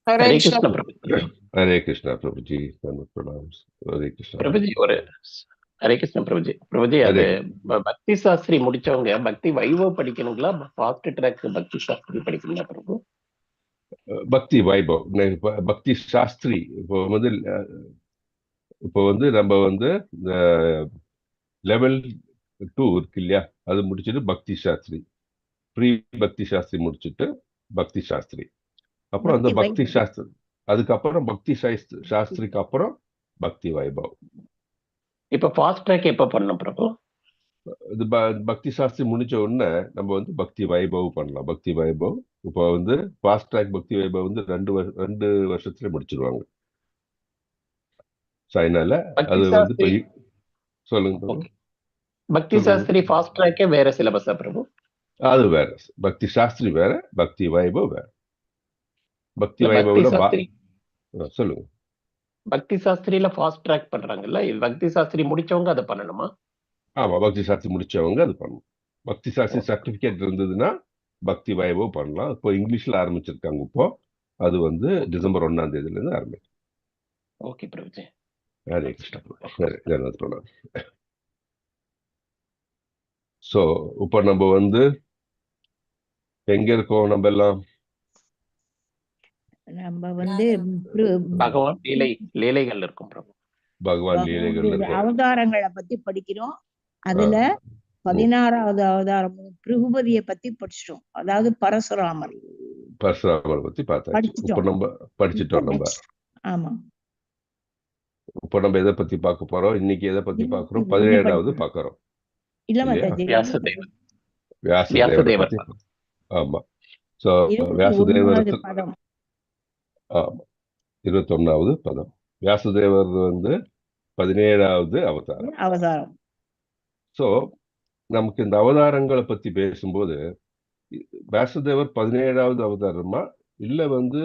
हरे हरे कृष्ण कृष्ण प्रभु। हरे कृष्णा प्रभु जी, प्रणाम। हरे कृष्णा பிரபு ஜி ஒரு ஹரே கிருஷ்ண பிரபு ஜி அது हरे பக்தி சாஸ்திரி முடிச்சவங்க பக்தி வைபவ் படிக்கணுங்களா, ஃபாஸ்ட் ட்ராக் பக்தி சாஸ்திரி படிக்கணுங்களா பிரபு? பக்தி வைபவ், பக்தி சாஸ்திரி. இப்போ வந்து நம்ம வந்து இந்த லெவல் 2 இருக்கு இல்லையா, அது முடிச்சுட்டு பக்தி சாஸ்திரி, ப்ரீ பக்தி சாஸ்திரி முடிச்சுட்டு பக்தி சாஸ்திரி, அப்புறம் அந்த பக்தி சாஸ்திரி, அதுக்கப்புறம் பக்தி சாஸ்திரிக்கு அப்புறம் பக்தி வைபவ். இப்ப ஃபாஸ்ட் ட்ராக் எப்ப பண்ணணும் பிரபு? இது பக்தி சாஸ்திரி முடிச்ச உடனே நம்ம வந்து பக்தி வைபவ் பண்ணலாம். பக்தி வைபவ் இப்போ வந்து ஃபாஸ்ட் ட்ராக் பக்தி வைபவ் வந்து 2 வருஷத்துல முடிச்சிருவாங்க. அதனால பக்தி அது வந்து சாஸ்திரி சொல்லுங்க பிரபு. ஓகே. பக்தி சாஸ்திரி ஃபாஸ்ட் ட்ராக்கே வேற சிலபஸா பிரபு? அது வேற, பக்தி சாஸ்திரி வேற, பக்தி வைபவ் வேற. பக்தி இல்ல பக்தி வைபவ்ல சாஸ்திரி சொல்லுங்க. பக்தி சாஸ்திரியில ஃபாஸ்ட் ட்ராக் பண்றாங்கல்ல, இது பக்தி சாஸ்திரி முடிச்சவங்க அதை பண்ணணுமா? ஆமா, பக்தி சாஸ்திரி முடிச்சவங்க அது பண்ணணும். பக்தி சாஸ்திரி சர்டிபிகேட் இருந்ததுன்னா பக்தி வைபவ் பண்ணலாம். இப்போ இங்கிலீஷ்ல ஆரம்பிச்சிருக்காங்க. இப்போ அது வந்து டிசம்பர் 1ஆம் தேதியில இருந்து ஆரம்பிக்கும். ஓகே பிரபுஜி. ஹரே கிருஷ்ணா பிரபு. ஹரே ஜெகநாத் பிரபு. ஸோ இப்போ நம்ம வந்து எங்க இருக்கோம்? நம்ம எல்லாம் நம்ம வந்து பகவான் லீலைகள் இருக்கும் பிரபு. பகவான் லீலைகள் இருக்கோம். அவதாரங்களை பத்தி படிக்கிறோம். அதுல 16வது அவதாரம் பிருகுபதியை பத்தி படிச்சிட்டோம். அதாவது பரசுராமர் பத்தி பார்த்தாச்சு. இப்போ நம்ம படிச்சுட்டோம். நம்ம ஆமா, இப்போ நம்ம எதை பத்தி பார்க்க போறோம்? இன்னைக்கு எதை பத்தி பார்க்கிறோம்? 17வது பார்க்கிறோம். இல்ல இல்லையா? மாதாஜி, வியாசதேவர் பத்தி. ஆமா. சோ வியாசதேவர் பதம். ஆமா, 21வது பதம். வியாசதேவர் வந்து 17வது அவதாரம். சோ நமக்கு இந்த அவதாரங்களை பத்தி பேசும்போது வியாசதேவர் 17வது அவதாரமா இல்ல வந்து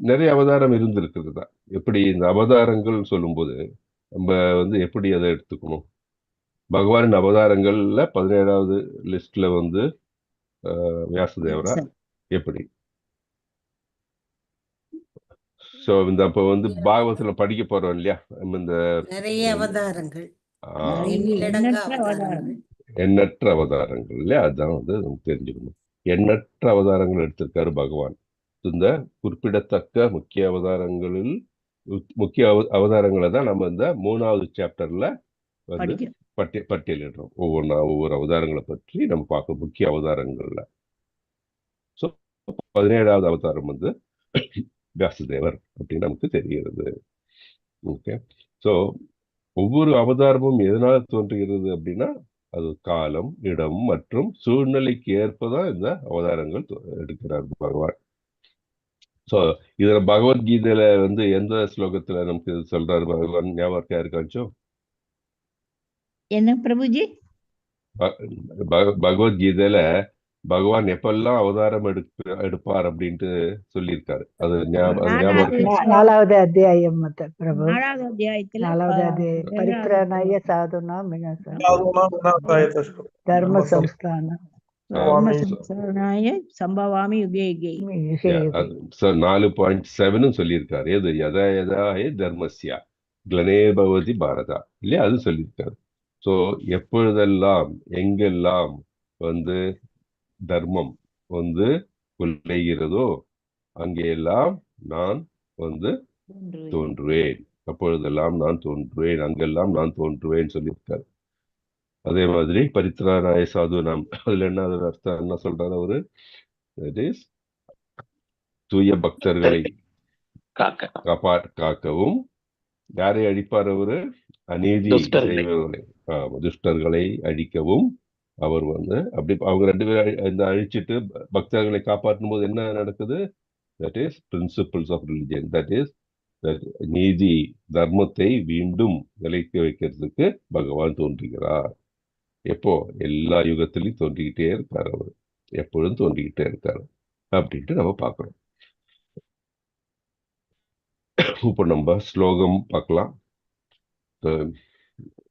நிறைய அவதாரம் இருந்திருக்கிறதா? எப்படி இந்த அவதாரங்கள் சொல்லும்போது நம்ம வந்து எப்படி அதை எடுத்துக்கணும்? பகவானின் அவதாரங்கள்ல 17வது லிஸ்ட்ல வந்து வியாசதேவரா எப்படி? சோ இந்த அப்ப வந்து பாகவத்துல படிக்க போறோம் இல்லையா, நம்ம இந்த நிறைய அவதாரங்கள், எண்ணற்ற அவதாரங்கள் இல்லையா, அதுதான் வந்து நமக்கு தெரிஞ்சுக்கணும். எண்ணற்ற அவதாரங்கள் எடுத்திருக்காரு பகவான். இந்த குறிப்பிடத்தக்க முக்கிய அவதாரங்களில் முக்கிய அவதாரங்களை தான் நம்ம இந்த 3வது சாப்டர்ல வந்து பட்டியலிடுறோம். ஒவ்வொரு அவதாரங்களை பற்றி நம்ம பார்க்க முக்கிய அவதாரங்கள்ல. ஸோ 17வது அவதாரம் வந்து வியாசதேவர் அப்படின்னு நமக்கு தெரிகிறது. ஓகே. ஸோ ஒவ்வொரு அவதாரமும் எதனால தோன்றுகிறது அப்படின்னா அது காலம், இடம் மற்றும் சூழ்நிலைக்கு ஏற்பதான் இந்த அவதாரங்கள் எடுக்கிறார் பகவான். ஸோ இதுல பகவத்கீதையில வந்து எந்த ஸ்லோகத்துல நமக்கு சொல்றாரு பகவான்? ஞாபகம் இருக்காச்சோ? என்ன பிரபுஜி? பகவத்கீதையில பகவான் எப்பெல்லாம் அவதாரம் எடுப்பார் அப்படின்ட்டு சொல்லியிருக்காரு. அது ஞாபகம். 4வது அத்தியாயம் பிரபு. 4வது அத்தியாயத்துல 4வது அத்தியாயம் பரித்ராணாய சாதுனா தர்ம சம்ஸ்தான சம்பவாமி யுகே யுகே. 4.7 சொல்லியிருக்காரு. எது யதா தர்மஸ்யா கிளனே பவதி பாரதா இல்லையா, அது சொல்லியிருக்காரு. ஸோ எப்பொழுதெல்லாம் எங்கெல்லாம் வந்து தர்மம் வந்து விளைகிறதோ அங்கெல்லாம் நான் வந்து தோன்றுவேன். அப்பொழுதெல்லாம் நான் தோன்றுவேன், அங்கெல்லாம் நான் தோன்றுவேன் சொல்லியிருக்காரு. அதே மாதிரி பரித்ராணாய சாது நாம், அதுல என்ன அர்த்தம் என்ன சொல்றாரு அவரு? தூய பக்தர்களை காக்கவும். யாரை அழிப்பார் அவரு? அநீதி செய்பவர்களை, துஷ்டர்களை அழிக்கவும் அவர் வந்து அப்படி அவங்க 2 பேரும் அழிச்சிட்டு பக்தர்களை காப்பாற்றும் போது என்ன நடக்குது? That is principles of religion. That is நீதி தர்மத்தை மீண்டும் நிலைக்க வைக்கிறதுக்கு பகவான் தோன்றுகிறார். எப்போ? எல்லா யுகத்திலையும் தோன்றிக்கிட்டே இருக்காரு அவர், எப்பொழுதும் தோன்றிக்கிட்டே இருக்காரு அப்படின்ட்டு நம்ம பார்க்கிறோம். இப்போ நம்ம ஸ்லோகம் பார்க்கலாம்.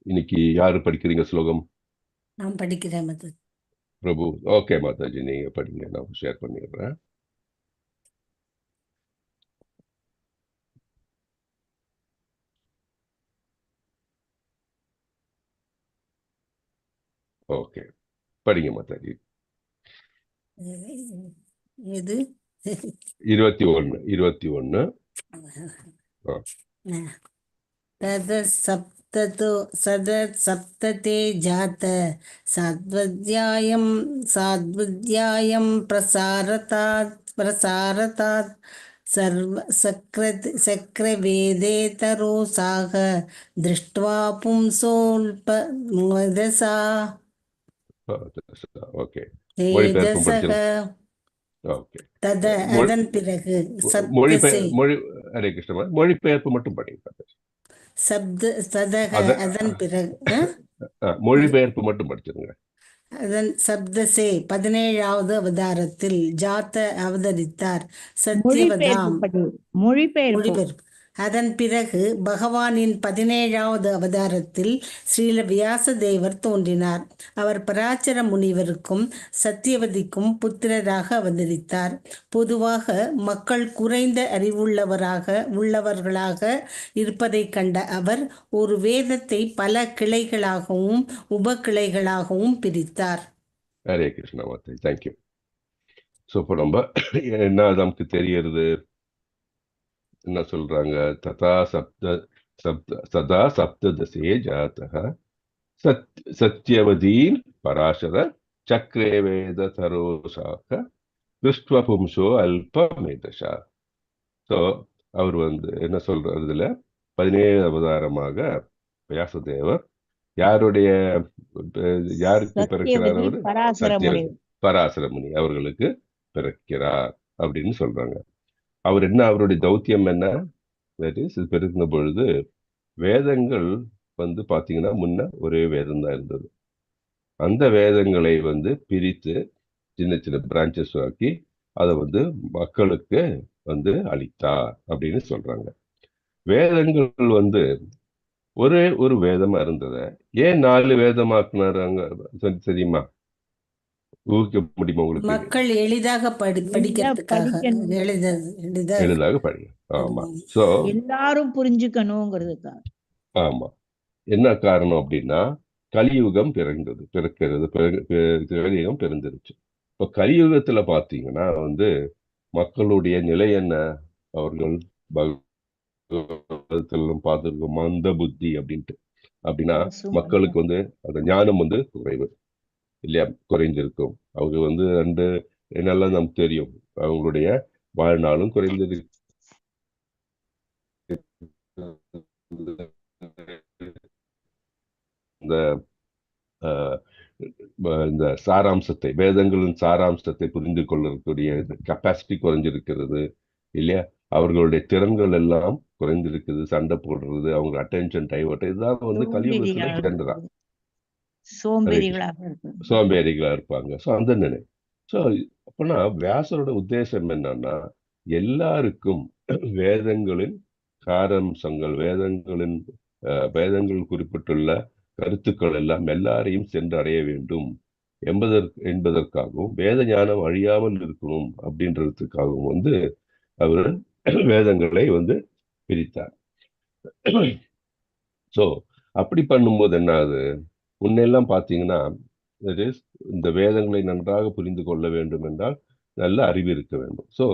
இன்னைக்கு யாரு படிக்கிறீங்க ஸ்லோகம்? நான் படிக்கிறேன் பிரபு. ஓகே மாதாஜி, நீங்க படிங்க, நான் ஷேர் பண்ணிடுறேன். ஓகே, படிங்க மாதாஜி. இது 21 तद सप्ततो सद सप्तते जात साद्वद्यायं प्रसारतात् सर्व सक्रवेदेतरोसाः दृष्ट्वा पुंसोऽल्पमदसा ஓகே, மொழிபெயர்ப்பும் தேஜசக படிச்சிருங்க. ஓகே, தத அதன் பிறகு மொழிபெயர் சப்தசே மொழி ஹரே கிருஷ்ணா, மொழிபெயர்ப்பு மட்டும் படிங்க மாதாஜி. சதக அதன் பிறகு மொழிபெயர்ப்பு மட்டும் படிச்சிருங்க. அதன் சப்தசே 17வது அவதாரத்தில் ஜாத்த அவதரித்தார். மொழிபெயர்ப்பு சத்யவதாம் படி. மொழிபெயர்ப்பு. மொழிபெயர்ப்பு. அதன் பிறகு பகவானின் 17வது அவதாரத்தில் ஸ்ரீல வியாசதேவர் தோன்றினார். அவர் பராச்சர முனிவருக்கும் சத்தியவதிக்கும் புத்திரராக அவதரித்தார். பொதுவாக மக்கள் குறைந்த உள்ளவர்களாக இருப்பதைக் கண்ட அவர் ஒரு வேதத்தை பல கிளைகளாகவும் உபகிளைகளாகவும் பிரித்தார். ஹரே கிருஷ்ணா மாதாஜி, தேங்க்யூ. ஸோ இப்போ நம்ம என்ன நமக்கு தெரியறது, என்ன சொல்றாங்க? சதா சப்ததசே ஜாதः சத்யவதீன் பராசர சக்ரே வேத தரோசாக திருஷ்டுவ பும்சோ அல்பமேதஷா. ஸோ அவர் என்ன சொல்றதுல 17 அவதாரமாக வியாசதேவர் யாருக்கு பிறக்கிறார்? அவர் பராசர முனி அவர்களுக்கு பிறக்கிறார் அப்படின்னு சொல்றாங்க. அவர் என்ன, அவருடைய தௌத்தியம் என்ன? பிறந்த பொழுது வேதங்கள் பாத்தீங்கன்னா முன்ன ஒரே வேதம் தான் இருந்தது. அந்த வேதங்களை பிரித்து சின்ன சின்ன பிரான்ச்சஸ் ஆக்கி அதை மக்களுக்கு அளித்தார் அப்படின்னு சொல்றாங்க. வேதங்கள் ஒரே ஒரு வேதமா இருந்தத ஏன் 4 வேதமாக்குனாங்க தெரியுமா? ஊகிக்க முடியுமா உங்களுக்கு? மக்கள் எளிதாக படிக்கிறதுக்காக எளிதாக படிக்க. ஆமா. சோ எல்லாரும் புரிஞ்சுக்கணுங்கிறதுக்காக. ஆமா. என்ன காரணம் அப்படின்னா கலியுகம் கலியுகம் பிறந்துருச்சு. இப்ப கலியுகத்துல பாத்தீங்கன்னா மக்களுடைய நிலை என்ன? அவர்கள் பார்த்திருக்கோம் மந்த புத்தி அப்படின்ட்டு. அப்படின்னா மக்களுக்கு அந்த ஞானம் குறைவு இல்லையா, குறைந்திருக்கும். அவங்க ரெண்டு என்னெல்லாம் நமக்கு தெரியும், அவங்களுடைய வாழ்நாளும் குறைந்தது, இந்த சாராம்சத்தை, வேதங்களின் சாராம்சத்தை புரிந்து கொள்ளக்கூடிய கெப்பாசிட்டி குறைஞ்சிருக்கிறது இல்லையா. அவர்களுடைய திறன்கள் எல்லாம் குறைந்திருக்குது, சண்டை போடுறது, அவங்க அட்டென்ஷன் டைவர்ட், இதுதான் கலியுகத்துல ட்ரெண்ட். சோம்பேறிகளா இருப்பாங்க. ஸோ அந்த நிலை. ஸோ அப்பனா வியாசரோட உத்தேசம் என்னன்னா எல்லாருக்கும் வேதங்களின் சாராம்சங்கள், வேதங்கள் குறிப்பிட்டுள்ள கருத்துக்கள் எல்லாம் எல்லாரையும் சென்று அடைய வேண்டும் என்பதற்காகவும் வேத ஞானம் அழியாமல் இருக்கணும் அப்படின்றதுக்காகவும் அவர் வேதங்களை பிரித்தார். ஸோ அப்படி பண்ணும்போது என்ன ஆகுது, முன்னெல்லாம் பார்த்தீங்கன்னா இந்த வேதங்களை நன்றாக புரிந்து கொள்ள வேண்டும் என்றால் நல்ல அறிவு இருக்க வேண்டும். ஸோ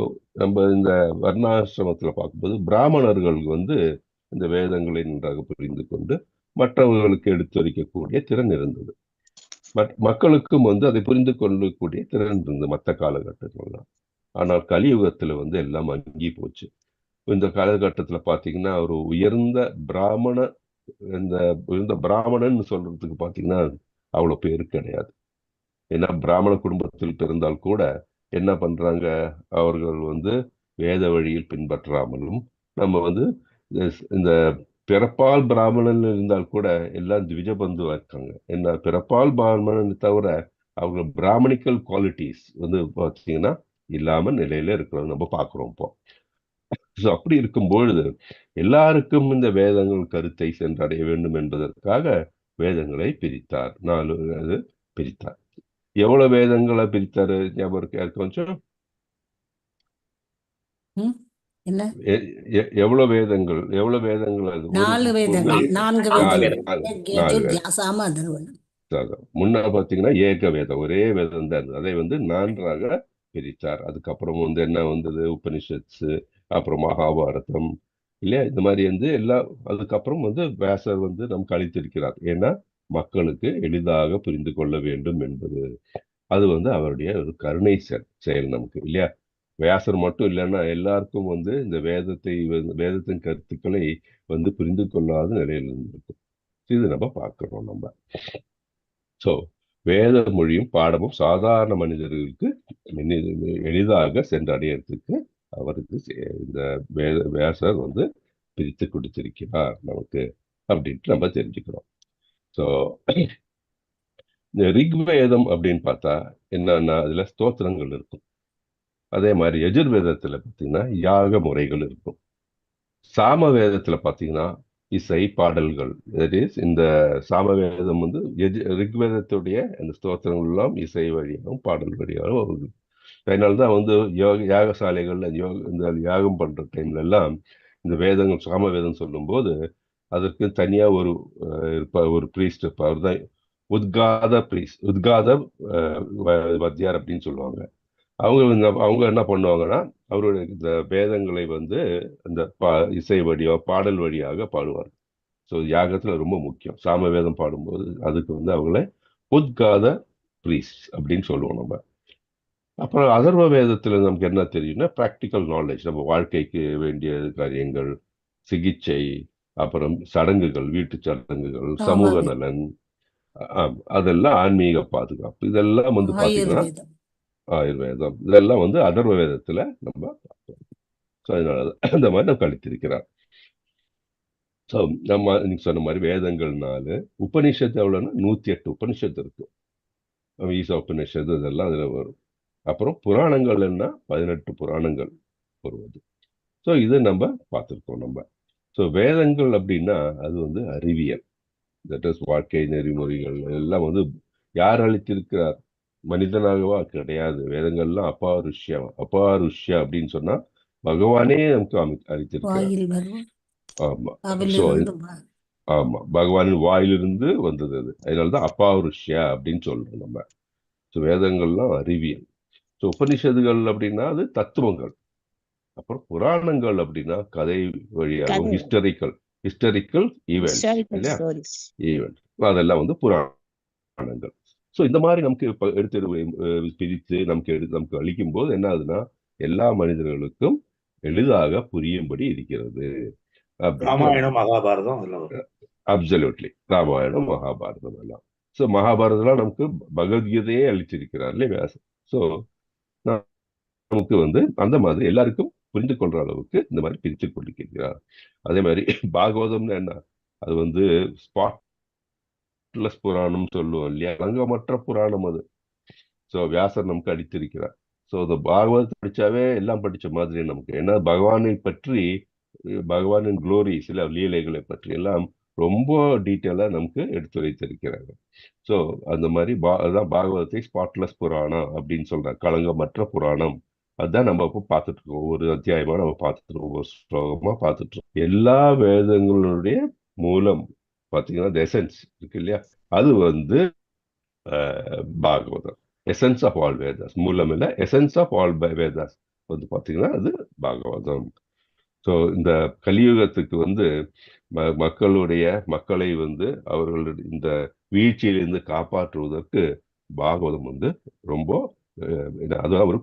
நம்ம இந்த வர்ணாசிரமத்தில் பார்க்கும்போது பிராமணர்கள் இந்த வேதங்களை நன்றாக புரிந்து கொண்டு மற்றவர்களுக்கு எடுத்துரைக்கக்கூடிய திறன் இருந்தது. மக்களுக்கும் அதை புரிந்து கொள்ளக்கூடிய திறன் இருந்தது மற்ற காலகட்டங்கள்லாம். ஆனால் கலியுகத்துல எல்லாம் மங்கி போச்சு. இந்த காலகட்டத்துல பாத்தீங்கன்னா ஒரு உயர்ந்த பிராமணன் சொல்றதுக்கு பாத்தீங்கன்னா அவ்வளவு பேரு கிடையாது. ஏன்னா பிராமண குடும்பத்தில் பிறந்தால் கூட என்ன பண்றாங்க, அவர்கள் வேத வழியில் பின்பற்றாமலும், நம்ம இந்த பிறப்பால் பிராமணன் இருந்தால் கூட எல்லாம் திவிஜபந்துவா இருக்காங்க. என்ன பிறப்பால் பிராமணன் தவிர அவங்க பிராமணிக்கல் குவாலிட்டிஸ் பாத்தீங்கன்னா இல்லாம நிலையில இருக்கிறது நம்ம பாக்குறோம் இப்போ. அப்படி இருக்கும்பொழுது எல்லாருக்கும் இந்த வேதங்கள் கருத்தை சென்றடைய வேண்டும் என்பதற்காக வேதங்களை பிரித்தார். 4 பிரித்தார். எவ்வளவு வேதங்களை பிரித்தாரு ஞாபகம் கொஞ்சம்? எவ்வளவு வேதங்கள்? 4 வேதங்கள். முன்ன பாத்தீங்கன்னா ஏக வேதம், ஒரே வேதம் தான் இருந்தது. அதை வந்து 4ஆக பிரித்தார். அதுக்கப்புறம் வந்து என்ன வந்தது, உபனிஷத்ஸ், அப்புறம் மகாபாரதம் இல்லையா, இந்த மாதிரி வந்து அதுக்கப்புறம் வந்து வியாசர் வந்து நமக்கு அளித்திருக்கிறார். ஏன்னா மக்களுக்கு எளிதாக புரிந்து கொள்ள வேண்டும் என்பது, அது வந்து அவருடைய ஒரு கருணை செயல் நமக்கு இல்லையா. வியாசர் மட்டும் இல்லைன்னா எல்லாருக்கும் வந்து இந்த வேதத்தின் கருத்துக்களை வந்து புரிந்து கொள்ளாத நிலையில் இருந்திருக்கும். இது நம்ம பார்க்கிறோம் நம்ம. ஸோ வேத மொழியும் பாடமும் சாதாரண மனிதர்களுக்கு எளிதாக சென்றடையறதுக்கு அவருக்கு இந்த வியாசர் வந்து பிரித்து கொடுத்திருக்கிறார் நமக்கு அப்படின்ட்டு நம்ம தெரிஞ்சுக்கிறோம். ஸோ இந்த ரிக்வேதம் அப்படின்னு பார்த்தா என்னன்னா அதுல ஸ்தோத்திரங்கள் இருக்கும். அதே மாதிரி எஜுர்வேதத்துல பார்த்தீங்கன்னா யாக முறைகள் இருக்கும். சாம வேதத்துல பார்த்தீங்கன்னா இசை பாடல்கள். இந்த சாமவேதம் வந்து ரிக்வேதத்துடைய அந்த ஸ்தோத்திரங்கள் எல்லாம் இசை வழியாகவும் பாடல் வழியாகவும் வருது. அதனால்தான் வந்து யாகசாலைகள்ல இந்த யாகம் பண்ற டைம்ல எல்லாம் இந்த வேதங்கள் சாமவேதம் சொல்லும் போது அதற்கு தனியா ஒரு பிரீஸ்ட் இருப்பார். அவர் தான் உத்காத வத்தியார் அப்படின்னு சொல்லுவாங்க. அவங்க என்ன பண்ணுவாங்கன்னா அவருடைய இந்த வேதங்களை வந்து அந்த இசை வழியாக பாடல் வழியாக பாடுவார். ஸோ யாகத்துல ரொம்ப முக்கியம். சாமவேதம் பாடும்போது அதுக்கு வந்து அவங்கள உத்காத பிரீஸ்ட் அப்படின்னு சொல்லுவோம் நம்ம. அப்புறம் அதர்வ வேதத்துல நமக்கு என்ன தெரியும்னா ப்ராக்டிக்கல் நாலேஜ், நம்ம வாழ்க்கைக்கு வேண்டிய காரியங்கள், சிகிச்சை, அப்புறம் சடங்குகள், வீட்டு சடங்குகள், சமூக நலன், அதெல்லாம் ஆன்மீக பாதுகாப்பு, இதெல்லாம் வந்து பாத்தீங்கன்னா ஆயுர்வேதம், இதெல்லாம் வந்து அதர்வ வேதத்துல நம்ம பார்ப்போம். ஸோ அதனால அந்த மாதிரி நம்ம கழித்திருக்கிறார். ஸோ நம்ம நீங்க சொன்ன மாதிரி வேதங்கள்னால உபனிஷத்து எவ்வளோன்னா 108 உபனிஷத்து இருக்கு. ஈச உபனிஷத்து இதெல்லாம் அதுல வரும். அப்புறம் புராணங்கள் என்ன 18 புராணங்கள் வருவது. ஸோ இதை நம்ம பார்த்துருக்கோம் நம்ம. ஸோ வேதங்கள் அப்படின்னா அது வந்து அறிவியல், தட் இஸ் வாழ்க்கை நெறிமுறைகள் எல்லாம் வந்து யார் அளித்திருக்கிறார்? மனிதனாகவா? கிடையாது. வேதங்கள்லாம் அபாருஷ்யா அப்படின்னு சொன்னா பகவானே நமக்கு அளித்திருக்கிறார். ஆமா. ஸோ ஆமா, பகவானின் வாயிலிருந்து வந்தது அது. அதனாலதான் அபாருஷ்யா அப்படின்னு சொல்றோம் நம்ம. ஸோ வேதங்கள்லாம் அறிவியல். ஸோ உபனிஷதுகள் அப்படின்னா அது தத்துவங்கள். அப்புறம் புராணங்கள் அப்படின்னா கதை வழியாகவும் ஹிஸ்டரிக்கல் ஈவெண்ட் அதெல்லாம் வந்து புராணங்கள். ஸோ இந்த மாதிரி நமக்கு பிரித்து நமக்கு அளிக்கும் போது என்ன ஆகுதுன்னா எல்லா மனிதர்களுக்கும் எளிதாக புரியும்படி இருக்கிறது. ராமாயணம் மகாபாரதம் அப்சல்யூட்லி, ராமாயணம் மகாபாரதம் எல்லாம். ஸோ மகாபாரதம்லாம் நமக்கு பகவத்கீதையே அளிச்சிருக்கிறார் இல்லையா. ஸோ நமக்கு வந்து அந்த மாதிரி எல்லாருக்கும் புரிந்து கொள்ற அளவுக்கு இந்த மாதிரி பிரித்து கொண்டிருக்கிறார். அதே மாதிரி பாகவதம்னு என்ன, அது வந்து ஸ்பாட்லெஸ் புராணம் சொல்லுவோம் இல்லையா, களங்கமற்ற புராணம் அது. ஸோ வியாசர் நமக்கு அளித்திருக்கிறார். ஸோ இந்த பாகவதத்தை படிச்சாவே எல்லாம் படிச்ச மாதிரி நமக்கு. ஏன்னா பகவானை பற்றி, பகவானின் குளோரி, சில லீலைகளை பற்றி எல்லாம் ரொம்ப டீட்டெயிலா நமக்கு எடுத்துரைத்திருக்கிறாங்க. ஸோ அந்த மாதிரி அதான் பாகவதத்தை ஸ்பாட்லெஸ் புராணம் அப்படின்னு சொல்றாங்க, களங்கமற்ற புராணம். அதுதான் நம்ம இப்போ பார்த்துட்டு இருக்கோம். ஒவ்வொரு அத்தியாயமா நம்ம பார்த்துட்டு இருக்கோம், ஒவ்வொரு ஸ்லோகமா பார்த்துட்டு இருக்கோம். எல்லா வேதங்களுடைய மூலம் பார்த்தீங்கன்னா எசன்ஸ் இருக்கு இல்லையா, அது வந்து Bhagavatam. Essence of all Vedas, மூலம் இல்லை, எசன்ஸ் ஆஃப் ஆல் வேதாஸ் வந்து பார்த்தீங்கன்னா அது பாகவதம். ஸோ இந்த கலியுகத்துக்கு வந்து மக்களை வந்து அவர்களுடைய இந்த வீழ்ச்சியிலிருந்து காப்பாற்றுவதற்கு பாகவதம் வந்து ரொம்ப அதுதான் ஒரு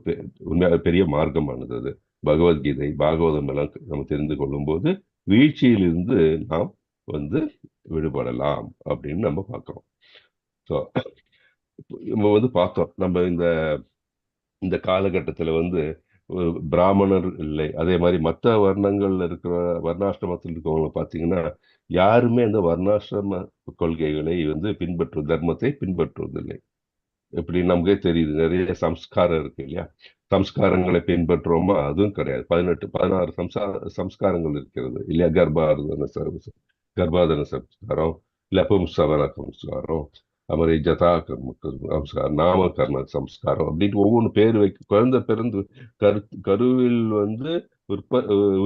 உண்மையாக பெரிய மார்க்கமானது. அது பகவத்கீதை, பாகவதம் எல்லாம் நம்ம தெரிந்து கொள்ளும் போது வீழ்ச்சியிலிருந்து நாம் வந்து விடுபடலாம் அப்படின்னு நம்ம பார்க்கிறோம். ஸோ நம்ம வந்து பார்த்தோம், நம்ம இந்த காலகட்டத்தில் வந்து ஒரு பிராமணர் இல்லை, அதே மாதிரி மற்ற வர்ணங்கள்ல இருக்கிற வர்ணாசிரமத்தில் இருக்கவங்க பார்த்தீங்கன்னா யாருமே அந்த வர்ணாசிரம கொள்கைகளை வந்து தர்மத்தை பின்பற்றுவதில்லை. எப்படி நமக்கே தெரியுது, நிறைய சம்ஸ்காரம் இருக்கு இல்லையா, சம்ஸ்காரங்களை பின்பற்றுவோமா? அதுவும் கிடையாது. 16 சம்ஸ்காரங்கள் இருக்கிறது இல்லையா. கர்ப்பாதன சம்ஸ்காரம், லபும்சவன சம்ஸ்காரம், அது மாதிரி ஜதா சம்ஸ்காரம், நாமகர்ண சம்ஸ்காரம் அப்படின்னு ஒவ்வொன்று பேர் குழந்தை பிறந்து கருவில் வந்து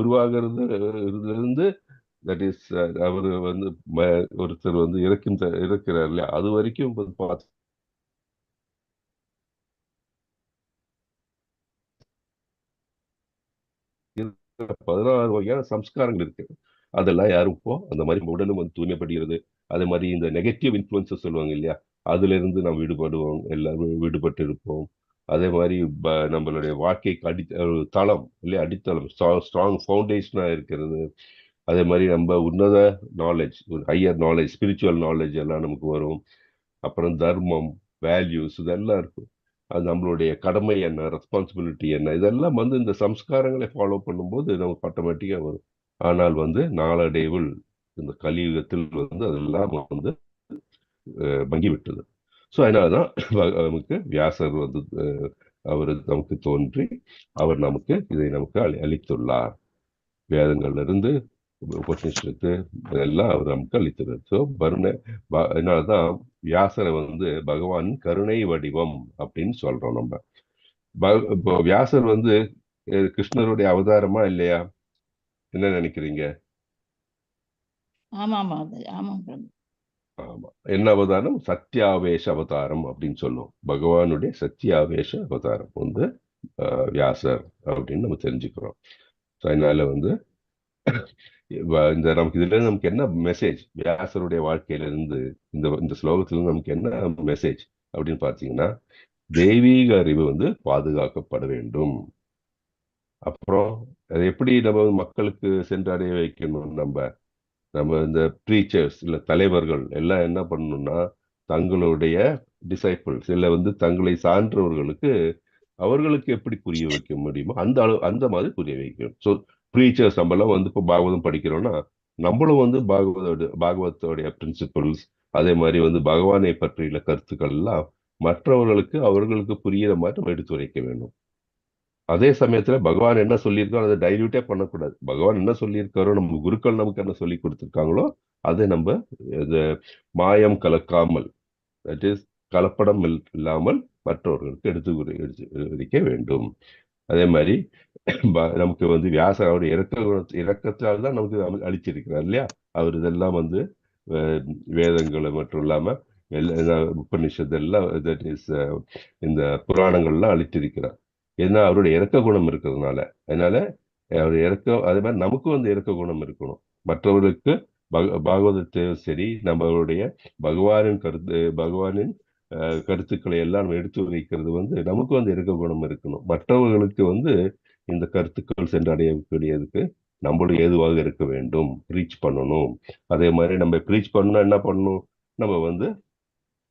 உருவாகிறது இருந்து தட் இஸ் அவர் வந்து ஒருத்தர் வந்து இருக்கிறார் இல்லையா, அது வரைக்கும் பார்த்து 16 வகையான சம்ஸ்காரங்கள் இருக்கு. அதெல்லாம் யாரும் இப்போ அந்த மாதிரி உடலும் வந்து தூய்மைப்படுகிறது. அதே மாதிரி இந்த நெகட்டிவ் இன்ஃப்ளூயன்சஸ் சொல்லுவாங்க இல்லையா, அதுல இருந்து நாம் விடுபடுவோம், எல்லாரும் விடுபட்டு இருப்போம். அதே மாதிரி நம்மளுடைய வாழ்க்கைக்கு தளம் இல்லையா, அடித்தளம் ஸ்ட்ராங் ஃபவுண்டேஷனா இருக்கிறது. அதே மாதிரி நம்ம உன்னத நாலேஜ், ஒரு ஹையர் நாலேஜ், ஸ்பிரிச்சுவல் நாலேஜ் எல்லாம் நமக்கு வரும். அப்புறம் தர்மம், வேல்யூஸ் இதெல்லாம் இருக்கும். அது நம்மளுடைய கடமை என்ன, ரெஸ்பான்சிபிலிட்டி என்ன, இதெல்லாம் வந்து இந்த சம்ஸ்காரங்களை ஃபாலோ பண்ணும்போது நமக்கு ஆட்டோமேட்டிக்கா வரும். ஆனால் வந்து நாளடைவில் இந்த கலியுகத்தில் வந்து அதெல்லாம் வந்து மங்கி விட்டது. ஸோ அதனாலதான் நமக்கு வியாசர் வந்து அவர் நமக்கு தோன்றி அவர் நமக்கு இதை நமக்கு அளித்துள்ளார். வேதங்கள்ல இருந்து உபநிஷத்து எல்லாம் அவர் நமக்கு அளித்துள்ளார். ஸோ அதனாலதான் வியாசரை வந்து பகவான் கருணை வடிவம் அப்படின்னு சொல்றோம் நம்ம. இப்போ வியாசர் வந்து கிருஷ்ணருடைய அவதாரமா இல்லையா, என்ன நினைக்கிறீங்க? ஆமா ஆமா ஆமா பிரபு. ஆமா, என்ன அவதாரம்? சத்தியாவேஷ அவதாரம் அப்படின்னு சொல்லுவோம். பகவானுடைய சத்தியாவேஷ அவதாரம் வந்து வியாசர் அப்படின்னு நம்ம தெரிஞ்சுக்கிறோம். அதனால வந்து இந்த நமக்கு இதுல நமக்கு என்ன மெசேஜ், வியாசருடைய வாழ்க்கையில இருந்து இந்த ஸ்லோகத்துல இருந்து நமக்கு என்ன மெசேஜ் அப்படின்னு பாத்தீங்கன்னா, தெய்வீக அறிவு வந்து பாதுகாக்கப்பட வேண்டும். அப்புறம் அதை எப்படி நம்ம மக்களுக்கு சென்றடைய வைக்கணும்? நம்ம இந்த ப்ரீச்சர்ஸ் இல்ல தலைவர்கள் எல்லாம் என்ன பண்ணணும்னா, தங்களுடைய டிசைபிள்ஸ் இல்ல வந்து தங்களை சான்றவர்களுக்கு அவர்களுக்கு எப்படி புரிய வைக்க முடியுமோ அந்த மாதிரி புரிய வைக்கணும். ஸோ ப்ரீச்சர்ஸ் நம்மளாம் வந்து இப்போ பாகவதம் படிக்கிறோம்னா, நம்மளும் வந்து பாகவதோடைய பிரின்சிபல்ஸ், அதே மாதிரி வந்து பகவானை பற்றியுள்ள கருத்துக்கள் எல்லாம் மற்றவர்களுக்கு அவர்களுக்கு புரியிற மாதிரி நம்ம எடுத்துரைக்க வேண்டும். அதே சமயத்துல பகவான் என்ன சொல்லியிருக்காரோ அதை டைல்யூட்டே பண்ணக்கூடாது. பகவான் என்ன சொல்லியிருக்காரோ, நம்ம குருக்கள் நமக்கு என்ன சொல்லி கொடுத்திருக்காங்களோ அதை நம்ம மாயம் கலக்காமல், தட் இஸ் கலப்படம் இல்லாமல் மற்றவர்களுக்கு எடுத்து வேண்டும். அதே மாதிரி நமக்கு வந்து வியாசருடைய இறக்கத்தால் தான் நமக்கு அளிச்சிருக்கிறார் இல்லையா. அவர் இதெல்லாம் வந்து வேதங்களை மட்டும் இல்லாம உபநிஷத்து எல்லாம், தட் இஸ் இந்த புராணங்கள்லாம் அளித்திருக்கிறார். ஏன்னா அவருடைய இறக்க குணம் இருக்கிறதுனால. அதனால அவருடைய அதே மாதிரி நமக்கும் வந்து இறக்க குணம் இருக்கணும். மற்றவர்களுக்கு பாகவதத்தையும் சரி, நம்மளுடைய பகவானின் கருத்துக்களை எல்லாம் நம்ம எடுத்து வைக்கிறது வந்து நமக்கு வந்து இறக்க குணம் இருக்கணும். மற்றவர்களுக்கு வந்து இந்த கருத்துக்கள் சென்றடையக்கூடியதுக்கு நம்மளும் ஏதுவாக இருக்க வேண்டும், ப்ரீச் பண்ணணும். அதே மாதிரி நம்ம ப்ரீச் பண்ணா என்ன பண்ணணும், நம்ம வந்து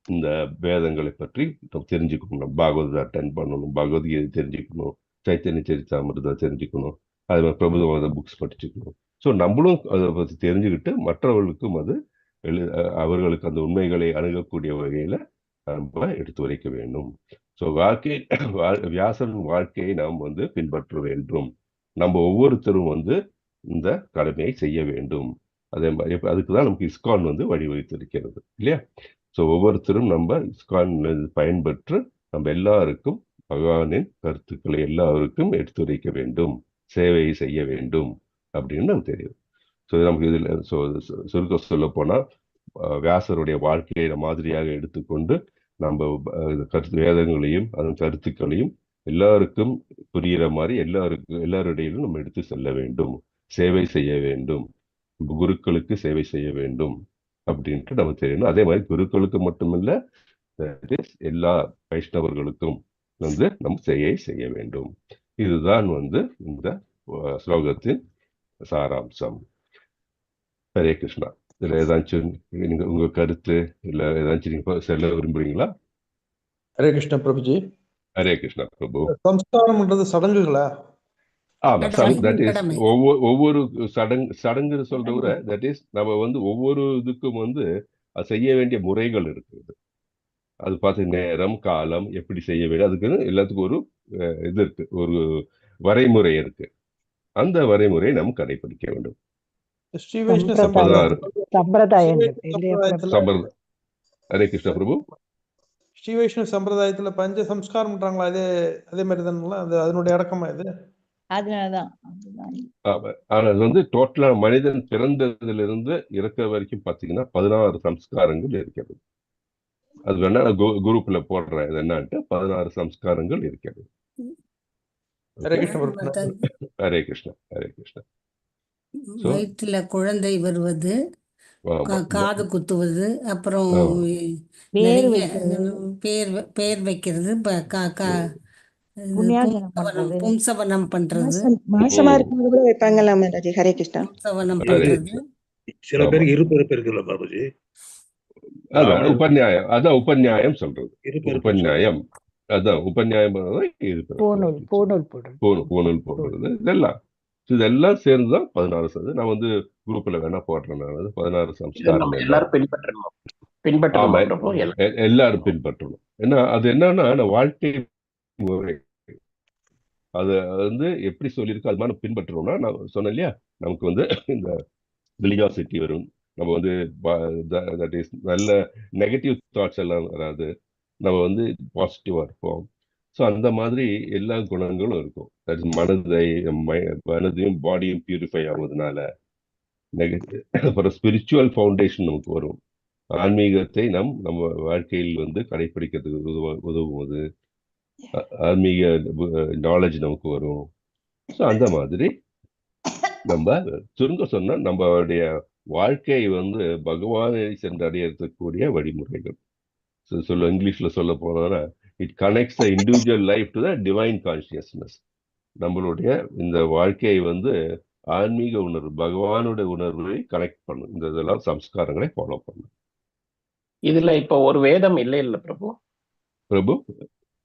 இந்த வேதங்களை பற்றி தெரிஞ்சுக்கணும், பாகவத அட்டென்ட் பண்ணணும், பகவத்கீதை தெரிஞ்சுக்கணும், சைத்தன்ய சரிதாமிர்தம் தெரிஞ்சுக்கணும், அதே மாதிரி பிரபுதவாத புக்ஸ் படிச்சுக்கணும். ஸோ நம்மளும் அதை பற்றி தெரிஞ்சுக்கிட்டு மற்றவர்களுக்கும் அது அவர்களுக்கு அந்த உண்மைகளை அணுகக்கூடிய வகையில நம்ம எடுத்து வைக்க வேண்டும். ஸோ வியாசன் வாழ்க்கையை நாம் வந்து பின்பற்ற வேண்டும். நம்ம ஒவ்வொருத்தரும் வந்து இந்த கடமையை செய்ய வேண்டும். அதே மாதிரி அதுக்குதான் நமக்கு இஸ்கான் வந்து வழிவகுத்திருக்கிறது இல்லையா. ஸோ ஒவ்வொருத்தரும் நம்ம இஸ்கான் பயன்பெற்று நம்ம எல்லாருக்கும் பகவானின் கருத்துக்களை எல்லாருக்கும் எடுத்துரைக்க வேண்டும், சேவை செய்ய வேண்டும் அப்படின்னு நமக்கு தெரியும். ஸோ நமக்கு இதில் சுருக்க சொல்ல போனா, வியாசருடைய வாழ்க்கையை மாதிரியாக எடுத்துக்கொண்டு நம்ம வேதங்களையும் அதன் கருத்துக்களையும் எல்லாருக்கும் புரிகிற மாதிரி எல்லாருடையிலும் நம்ம எடுத்து செல்ல வேண்டும், சேவை செய்ய வேண்டும், குருக்களுக்கு சேவை செய்ய வேண்டும் அப்படின்ட்டு நமக்கு தெரியணும். அதே மாதிரி குருக்களுக்கு மட்டுமில்ல, எல்லா வைஷ்ணவர்களுக்கும் வந்து நம்ம செய்ய வேண்டும். இதுதான் வந்து இந்த ஸ்லோகத்தின் சாராம்சம். ஹரே கிருஷ்ணா. இதுல ஏதாச்சும் நீங்க உங்க கருத்து இல்ல ஏதாச்சும் நீங்க சொல்ல விரும்புறீங்களா? ஹரே கிருஷ்ணா பிரபுஜி. ஹரே கிருஷ்ணா பிரபு. சம்ஸ்காரம்ன்றது சடங்குகளா? ஆமா, தட் இஸ் ஒவ்வொரு சடங்கு சொல்ற தட் இஸ் நம்ம வந்து ஒவ்வொரு இதுக்கும் வந்து செய்ய வேண்டிய முறைகள் இருக்குது. அது பார்த்து நேரம் காலம் எப்படி செய்ய வேண்டும், அதுக்கு எல்லாத்துக்கும் ஒரு இது இருக்கு, ஒரு வரைமுறை இருக்கு. அந்த வரைமுறையை நம்ம கடைபிடிக்க வேண்டும். ஹரே கிருஷ்ணா பிரபு. ஸ்ரீ வைஷ்ணவ சம்பிரதாயத்துல பஞ்ச சம்ஸ்காரம் பண்றாங்களா, அதே மாதிரி தானுங்களா? அதனுடைய அடக்கமா இது? அதனாலதான் அதுதான். ஆனா அது வந்து டோட்டலா மனிதன் பிறந்ததிலிருந்து இறக்க வரைக்கும் பாத்தீங்கன்னா 16 சம்ஸ்காரங்கள் இருக்கிறது. அது வேணா குரூப்ல போடுறேன் இது என்னன்ட்டு 16 சம்ஸ்காரங்கள் இருக்கிறது. ஹரே கிருஷ்ண பிரபு. ஹரே கிருஷ்ணா ஹரே கிருஷ்ணா. வயிற்றுல குழந்தை வருவது, ஆமா. காது குத்துவது, அப்புறம் ஆமா. பேர் நிறைய வைக்கிறது, பேர் வைக்கிறது, புண்ணியாசனம் பண்றது, பும்சவனம் பண்றது, மாசமா இருக்கும்போது கூட வைப்பாங்கல்ல மாதாஜி. ஹரே கிருஷ்ணா. பும்சவனம் ஹரே பண்றது. கிருஷ்ணா. சில பேருக்கு இருப்பிறப்பு இருக்குல்ல பாபுஜி. அதான் உபன்யாயம், அதான் உபன்யாயம் சொல்றது. இருப்பிறப்பு உபன்யாயம் அதான் உபன்யாயம் பூணூல் பூணூல் போடுறது. பூணூல் போடுறது இதெல்லாம் சேர்ந்துதான் 16 சதவீதம். நான் வந்து குரூப்ல வேணா போடுறேன். நான் 16 இதை நம்ம சம்ஸ்காரம் எல்லாரும் பின்பற்றணும் ஆமா, பிரபு. எல்லாரும் பின்பற்றணும். ஏன்னா அது என்னன்னா நான் வாழ்க்கை முறை அது வந்து எப்படி சொல்லியிருக்கு அது மாதிரி பின்பற்றணும்னா, நான் சொன்னேன் இல்லையா, நமக்கு வந்து இந்த ரிலிஜாசிட்டி வரும். நம்ம வந்து தட் இஸ் நல்ல நெகட்டிவ் தாட்ஸ் எல்லாம் வராது. நம்ம வந்து பாசிட்டிவா இருப்போம். ஸோ அந்த மாதிரி எல்லா குணங்களும் இருக்கும். தட் இஸ் மனதையும் பாடியும் பியூரிஃபை ஆகுறதுனால அப்புறம் ஸ்பிரிச்சுவல் ஃபவுண்டேஷன் நமக்கு வரும். ஆன்மீகத்தை நம்ம வாழ்க்கையில் வந்து கடைபிடிக்கிறதுக்கு உதவுவது, ஆன்மீக நாலேஜ் நமக்கு வரும். ஸோ அந்த மாதிரி நம்ம சுருங்க சொன்னா நம்மளுடைய வாழ்க்கை வந்து பகவானை சென்றடையக்கூடிய வழிமுறைகள். இங்கிலீஷ்ல சொல்ல போனா it connects the individual life to the divine consciousness. நம்மளுடைய இந்த வாழ்க்கையை வந்து ஆன்மீக உணர்வு, பகவானுடைய உணர்வை கனெக்ட் பண்ணும். இந்த இதெல்லாம் சம்ஸ்காரங்களை ஃபாலோ பண்ணும். இதுல இப்ப ஒரு வேதம் இல்ல பிரபு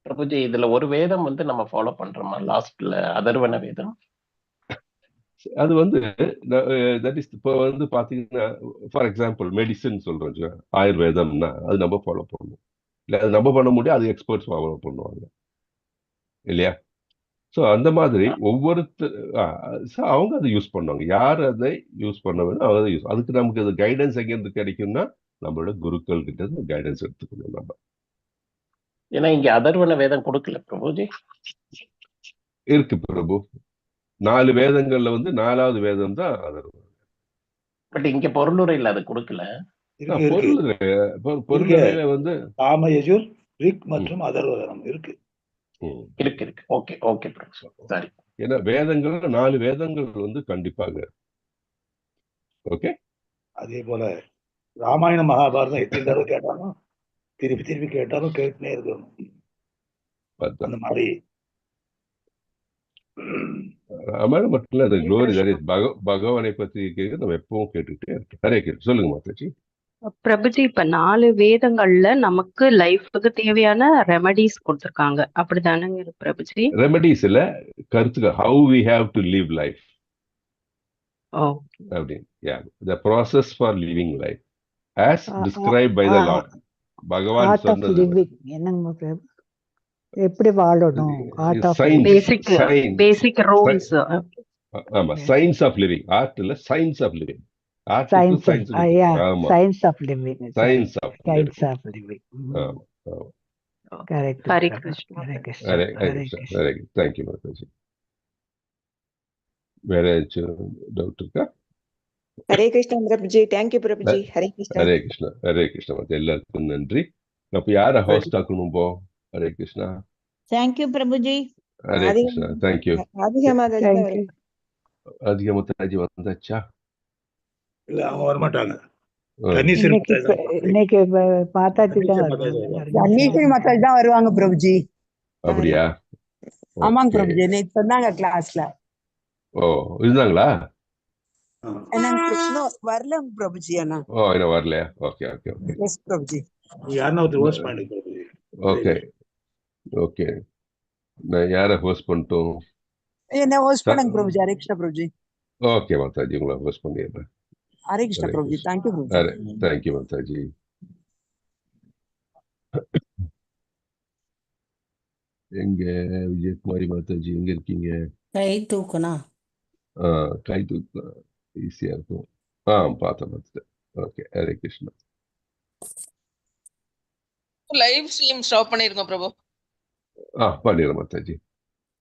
பிரபுஜி, இதுல ஒரு வேதம் வந்து நம்ம ஃபாலோ பண்றோமா? லாஸ்ட்ல அதர்வன வேதம். அது வந்து தட் இஸ் இப்போ வந்து பாத்தீங்கன்னா ஃபார் எக்ஸாம்பிள் மெடிசன் சொல்றோம், ஆயுர்வேதம்னா அது நம்ம ஃபாலோ பண்ணணும். இல்லை அது நம்ம பண்ண முடியாது, அது எக்ஸ்பர்ட்ஸ் ஃபாலோ பண்ணுவாங்க இல்லையா? ஸோ அந்த மாதிரி ஒவ்வொருத்தர் அவங்க அதை யூஸ் பண்ணுவாங்க. யார் அதை யூஸ் பண்ண வேணும் அவங்க யூஸ். அதுக்கு நமக்கு அது கைடன்ஸ் எங்கேருந்து கிடைக்கும்னா நம்மளோட குருக்கள் கிட்ட கைடன்ஸ் எடுத்துக்கணும் நம்ம. ஏன்னா இங்க அதர்வன வேதம் கொடுக்கல பிரபுஜி. இருக்கு பிரபு, 4 வேதங்கள்ல வந்து 4வது வேதம் தான் அதர்வன. பட் இங்க பொருளுரையில் அது கொடுக்கல. பொருளுரையில வந்து சாம, யஜுர், ரிக் மற்றும் அதர்வனம் இருக்கு. ஓகே ஓகே சரி. ஏன்னா வேதங்கள் 4 வேதங்கள் வந்து கண்டிப்பாக. ஓகே, அதே போல ராமாயண மகாபாரதம் எத்தனை தடவை கேட்டாலும் திருப்பி கேட்டாலும் கேட்டுனே இருக்கணும். அந்த மாதிரி ராமாயணம் மட்டும் இல்ல, அது க்ளோரி தட் இஸ் பகவானை பத்தி கேட்க நம்ம எப்பவும் கேட்டுக்கிட்டே இருக்கோம். ஹரே கிருஷ்ணா. சொல்லுங்க மாதாஜி. பிரபுஜி, இப்ப 4 வேதங்கள்ல நமக்கு லைஃபுக்கு தேவையான ரெமடிஸ் கொடுத்திருக்காங்க, அப்படிதானங்க பிரபுஜி? ரெமடிஸ் இல்ல, கருத்துக்கள். How we have to live life அப்படின்னு. the process for living life as described by the Lord. பகவான் சொன்னது என்னங்க பிரபு, எப்படி வாழணும், பேசிக் ரூல்ஸ். ஆமா, சயின்ஸ் ஆஃப் லிவிங். ஆர்ட் இல்ல, science of living. Science of living. Correct. Hare Krishna. Hare Krishna. Hare Krishna. Thank you Mataji. வேற ஏதாச்சும் டவுட் இருக்கா? ஹரே கிருஷ்ணா பிரபுஜி. தேங்க்யூ பிரபுஜி. ஹரே கிருஷ்ணா. ஹரே கிருஷ்ணா. ஹரே கிருஷ்ணா. எல்லாருக்கும் நன்றி. அப்ப யார ஹோஸ்ட் ஆக்கணும் போ? ஹரே கிருஷ்ணா. தேங்க்யூ பிரபுஜி. ஹரே கிருஷ்ணா. தேங்க்யூ. அதிக மாதாஜி வந்தாச்சா? இல்ல, அவங்க வர மாட்டாங்க. இன்னைக்கு மாதாஜி தான் வருவாங்க பிரபுஜி. அப்படியா? ஆமாங்க பிரபுஜி, நேத்து சொன்னாங்க கிளாஸ்ல. ஓ, இருந்தாங்களா? வரல பிரபுஜி. அண்ணா என்ன வரலையா? Okay okay okay. Yes Prabhuji. Okay okay. நான் யாரை ஹோஸ்ட் பண்ணிட்டோம்? என்ன ஹோஸ்ட் பண்ணுங்க பிரபுஜி. ஹரே கிருஷ்ணா பிரபுஜி. ஓகே மாதாஜி, உங்களை ஹோஸ்ட் பண்ணிடுறேன். ஹரே கிருஷ்ணா பிரபுஜி. தேங்க்யூ பிரபுஜி. தேங்க்யூ மாதாஜி. எங்க விஜயகுமாரி மாதாஜி எங்க இருக்கீங்க? கை தூக்கணும். கை தூக்க ஈஸியா இருக்கும். பார்த்துட்டேன். Okay. Hare Krishna. Live stream stop பண்ணிருங்க பிரபு. பண்ணிடுறேன் மாதாஜி.